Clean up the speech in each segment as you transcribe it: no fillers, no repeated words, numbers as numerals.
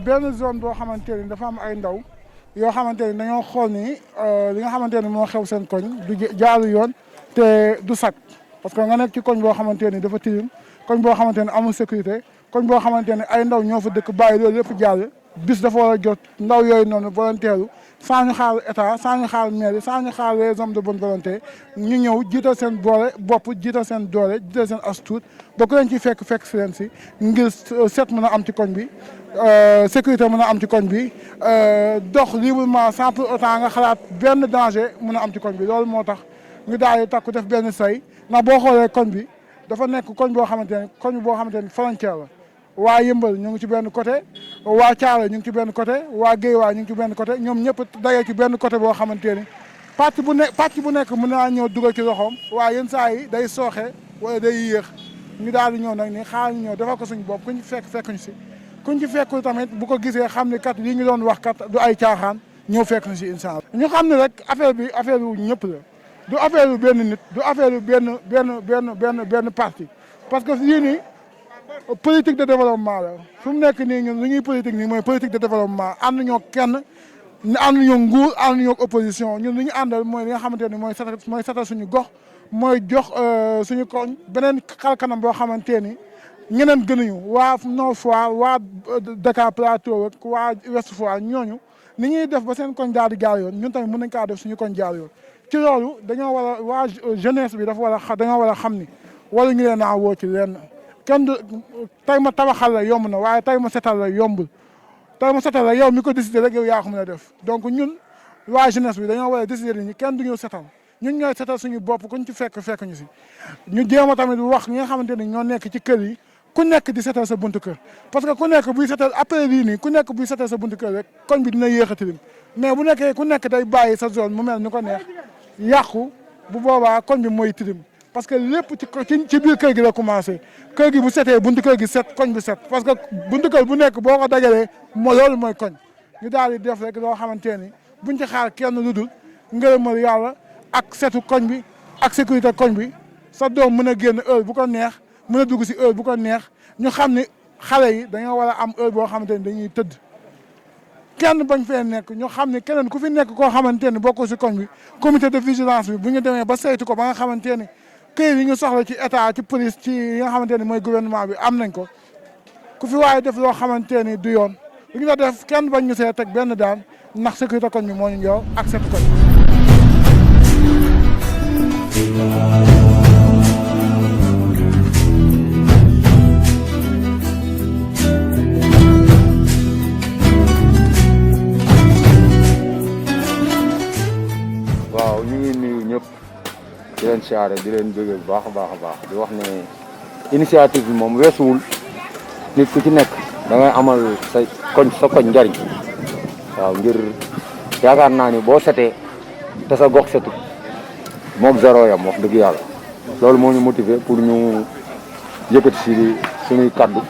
benn zone boo xamante ni dafa am ay ndaw yoo xamante ni dañoo xool ni li nga xamante ni moo xew seen koñ du jaaru yoon te du sakk parce que nga nekk ci koñ boo xamante ni dafa tilim koñ boo xamante ni amul sécurité koñ boo xamante ni ay ndaw ñoo fa dëkk bàyyi loolu yëpp jàll bis dafa war a jot ndaw yooyu noonu volontaire sans ñu xaar état sans ñu xaar mairie sans ñu xaar les hommes de bonne volonté ñu ñëw jiital seen bopp jiital seen doole jiital seen as tuut ba ku leen ci fekk si leen si ngir set mën a am ci koñ bi sécurité mën a am ci koñ bi dox librement sans pour autant nga xalaat benn danger mën a am ci koñ bi loolu moo tax ñu daal di takku def benn say ndax boo xoolee koñ bi dafa nekk koñ boo xamante ne koñ boo xamante ne frontière la waa Yëmbal ñu ngi ci benn côté waa Thiaroye ñu ngi ci benn côté waa Guédiawaye ñu ngi ci benn côté ñoom ñëpp dayee ci benn côté boo xamante ni pàcc bu nekk mën naa ñëw dugal ci loxoom waaye yenn saa yi day sooxe wala day yéex ñu daal di ñëw nag ni xaar ñu ñëw defal ko suñu bopp kuñ ci fekk ñu si kuñ ci fekkul tamit bu ko gisee xam ne kat li ñu doon wax kat du ay caaxaan ñëw fekk ñu si incha allah ñu xam ne rek affaire yu ñëpp la du affaire yu benn nit du affaire yu benn parti parce que lii nii politique de développement la fu mu nekk nii ñun lu ñuy politique nii mooy politique de développement ànd ñoo kenn ànd ñoo nguur ànd ñoo opposition ñun lu ñu àndal mooy li nga xamante ne mooy setal suñu gox mooy jox suñu koñ beneen xar kanam boo xamante ni ñeneen gënuñu waa Nord Foire waa Dakar Plateau ak waa Ouest Foire ñooñu ni ñuy def ba seen koñ daal di jaar yoon ñun tamit mën nañ kaa def suñu koñ jaar yoon ci loolu dañoo war a waa jeunesse bi dañoo war a xam ni wala ñu leen a woo ci lenn kenn du tey ma tabaxal la yomb na waaye tey ma setal la yombul tey ma setal la yow mi ko décidé rek yow yaa ko mën a def donc ñun waa jeunesse bi dañoo war a décider ni kenn du ñu setal ñun ñooy setal suñu bopp kuñ ci fekk ñu si ñu jéem a tamit wax ñi nga xamante ni ñoo nekk ci kër yi ku nekk di setal sa buntu kër parce que ku nekk buy setal après lii nii ku nekk buy setal sa buntu kër rek koñ bi dina yéex a tilim mais bu nekkee ku nekk day bàyyi sa zone mu mel ni ko neex yàqu bu boobaa koñ bi mooy tilim parce que lépp ci biir kër gi la commencé kër gi bu setee buntu kër gi set koñ bi set parce que buntu kër bu nekk boo ko dajalee loolu mooy koñ ñu daal di def rek loo xamante ni buñ ci xaar kenn lu dul ngërëmal yàlla ak setu koñ bi ak sécurité koñ bi sa doom mën a génn heure bu ko neex mën a dugg si heure bu ko neex ñu xam ni xale yi dañoo war a am heure boo xamante ni dañuy tëdd kenn bañ fee nekk ñu xam ne keneen ku fi nekk koo xamante ni bokkul si koñ bi comité de vigilance bi bu ñu demee ba saytu ko ba nga xamante ni këyit yi ñu soxla ci état ci police ci yi nga xamante ni mooy gouvernement bi am nañ ko ku fi waaye def loo xamante ni du yoon lu ñu la def kenn bañ ñu see teg benn daan ndax sécurité koñ bi moo ñu ñëw ak set koñ. waaw ñu ngi nuyu ñëpp di leen siyaare di leen bëgg bu baax a baax di wax ne initiative bi moom weesuwul nit ku ci nekk da ngay amal sa koñ njariñ waaw ngir yaakaar naa ni boo setee te sa gox setu moog zéro yam wax dëgg yàlla loolu moo ñu motiver pour ñu yëkkati si suñuy kaddu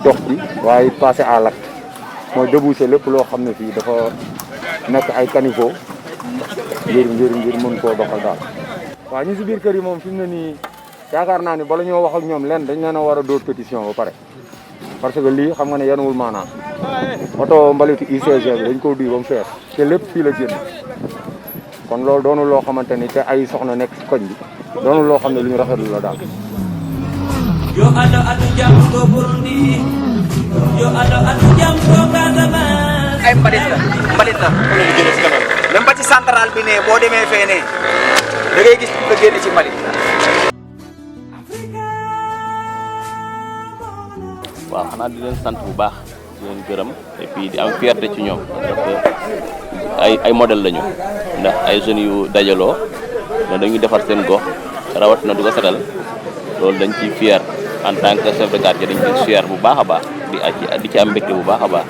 dox ci waaye passer à l'acte mooy déboucher lépp loo xam ne fii dafa nekk ay caniveau ngir mën koo doxal daal. waaw ñu si biir kër yi moom fi mu ne nii yaakaar naa ni bala ñoo wax ak ñoom leen dañ leen a war a dóor pétition ba pare parce que lii xam nga ne yenuwul maanaam oto mbalitu UCG bi dañ ko duy ba mu fees te lépp fii la génn kon loolu doonul loo xamante ni te ay soxna nekk ci koñ bi doonul loo xam ne lu ñu rafetlu la daal. yo ado jam ko Burundi yo ado jam ko Casamance ay mbalit la même ba ci central bi ne boo demee fee ne da ngay gis nga génn ci mbalit. waaw xanaa di leen sant bu baax di leen gërëm et puis di am fierté ci ñoom parce que ay modèle lañu ndax ay jeunes yu dajaloo ne dañuy defar seen gox rawatina du ko setal loolu dañ ciy fier en tant que chef de quartier dañ ciy fier bu baax a baax di ci am mbégte bu baax a baax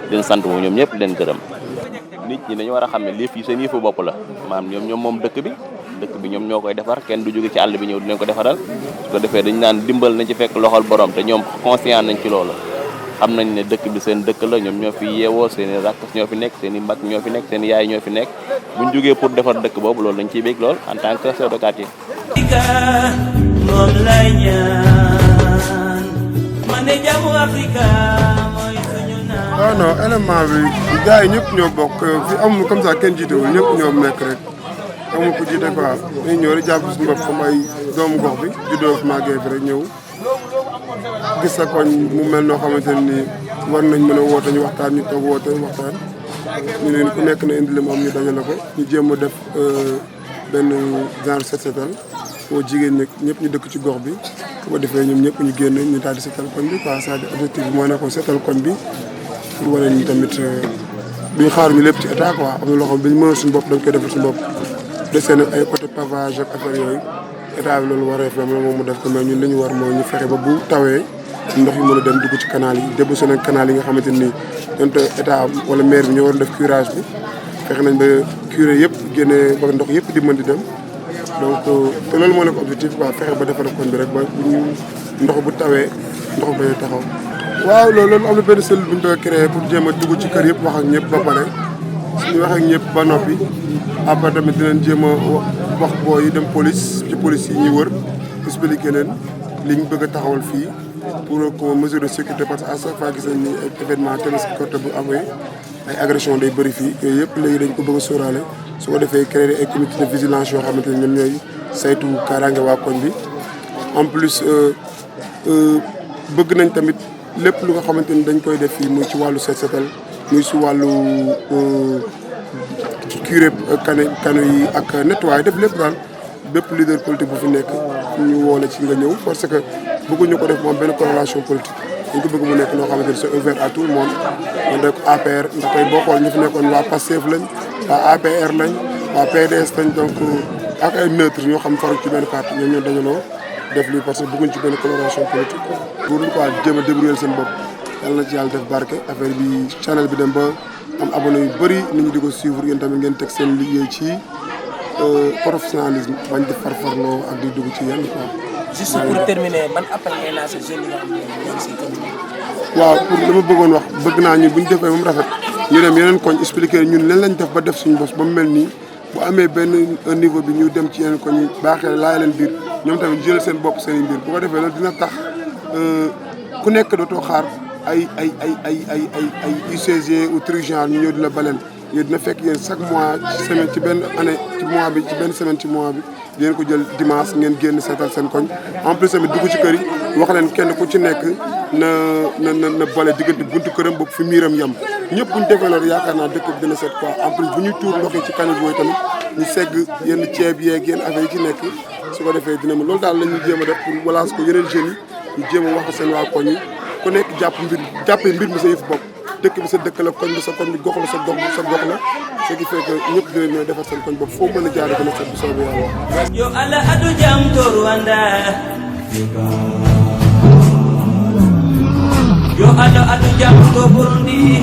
di leen sant moom ñoom ñëpp di leen gërëm. nit ñi dañu war a xam ne lépp yi seen yëfu bopp la maanaam ñoom moom dëkk bi ñoom ñoo koy defar kenn du jóge ci àll bi ñëw dinañ ko defaral su ko defee dañu naan dimbal nañ ci fekk loxol borom te ñoom conscient nañ ci loolu xam nañ ne dëkk bi seen dëkk la ñoom ñoo fi yeewoo seen i rakk ñoo fi nekk seen i mag ñoo fi nekk seen i yaay ñoo fi nekk buñ jógee pour defar dëkk boobu loolu dañ ciy bég lool en tant que chef de quartier. moom lay ñaan man de jàmmu Afrika mooy suñu naan non élément bi gars yi ñëpp ñoo bokk fi amul comme ça kenn jiitewul ñëpp ñoo nekk rek amul ku jiite quoi dañuy ñëw rek jàpp suñu bopp comme ay doomu gox bi juddoo fi màggee fi rek ñëw gis sa koñ mu mel noo xamante ne nii war nañ mën a woote ñu waxtaan ñu toog woote waxtaan ñu ne ku nekk na indi li mu am ñu dajale ko ñu jéem a def benn genre set setal foo jigéen ñi ñëpp ñu dëkk ci gox bi su ko defee ñoom ñëpp ñu génn ñu daal di setal koñ bi quoi c'est-à-dire objectif bi moo nekkoon setal koñ bi pour wane ni tamit duñ xaar ñu lépp ci état quoi am na loo xam bi ñu mënal suñu bopp dañ koy defal suñu bopp desee nag ay côté pavage ak affaire yooyu état bi loolu waree fam la moom mu def ko mais ñun li ñu war mooy ñu fexe ba bu tawee ndox yi mën a dem dugg ci canal yi débouché nañ canal yi nga xamante ni donte état wala maire bi ñoo war a def curage bi fexe nañ ba curé yëpp génnee ba ndox yëpp di mën di dem donc te loolu moo nekk objectif quoi fexe ba defal koñ bi rek ba ñu ndox bu tawee ndox bañ a taxaw. waaw loolu am na benn cellule bu ñu doon créé pour jéem a dugg ci kër yëpp wax ak ñëpp ba pare suñu wax ak ñëpp ba noppi après tamit dinañ jéem a wax boo yi dem police ci police yi ñuy wër expliqué leen li ñu bëgg a taxawal fii pour que mesure de sécurité parce que à chaque fois gis nañ ni ay événement télésécurité bu amee ay agression day bëri fii yooyu yëpp léegi dañ ko bëgg a sóoraale su ko defee créer ay comité de vigilance yoo xamante ne ñoom ñooy saytu kaaraange waa koñ bi en plus bëgg nañ tamit lépp lu nga xamante ni dañ koy def fii muy ci wàllu set setal muy si wàllu curé kano yi ak nettoyé def lépp daal bépp leader politique bu fi nekk ñu woole ci nga ñëw parce que bëgguñu ko def moom benn corrélation politique dañ ko bëgg mu nekk loo xamante ni c'est ouvert à tout le monde man rek APR ndax tey boo xool ñu fi nekkoon waa Pastef lañ waa APR lañ waa PDS lañ donc ak ay neutre ñoo xam faru ci benn parti ñoom ñoo dajaloo def lii parce que bëgguñ ci benn coloration politique pour quoi jéem a débrouiller seen bopp yàlla na ci yàlla def barke affaire bi channel bi dem ba am abonné yu bëri nit ñi di ko suivre yéen tamit ngeen teg seen liggéey ci professionnalisme bañ di farfarloo ak di dugg ci yenn quoi. juste pour terminer ban appel ngay lancé jeunes yi nga xam ne ñoo ngi si commune bi. waaw pour li ma bëggoon wax bëgg naa ñun bu ñu defee ba mu rafet ñu dem yeneen koñ expliquer ñun leen lañ def ba def suñu bos ba mu mel nii bu amee benn niveau bi ñu dem ci yeneen koñ yi baaxee laaj leen biir ñoom tamit jël seen bopp seen i mbir bu ko defee loolu dina tax ku nekk dootoo xaar ay UCG ou truc genre ñu ñëw di la baleel yooyu dina fekk yéen chaque mois ci semaine ci benn année ci mois bi ci benn semaine ci mois bi dinañ ko jël dimanche ngeen génn seetal seen koñ en plus tamit dugg ci kër yi wax leen kenn ku ci nekk na bale diggante buntu këram bopp fi miiram yem ñëpp bu ñu defee loolu yaakaar naa dëkk bi dina set quoi en plus bu ñuy tuur ndox yi ci caniveau yi tamit ñu segg yenn ceeb yeeg yenn affaire yi ci nekk su ko defee dina ma loolu daal la ñuy jéem a def pour walaas ko yeneen jeunes yi ñu jéem a wax seen waa koñ yi ku nekk jàppee mbir mi sa yëf bopp dëkk bi sa dëkk la koñ bi sa koñ bi gox la sa gox la ce qui fait que ñëpp dinañ ñooy defar seen koñ bopp foo mën a jaar gën a set bu soobee yàlla. yo ala adu jam to Rwanda yo ala adu jam to Burundi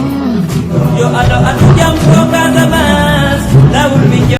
yo ala adu jam to Casamance lawul bi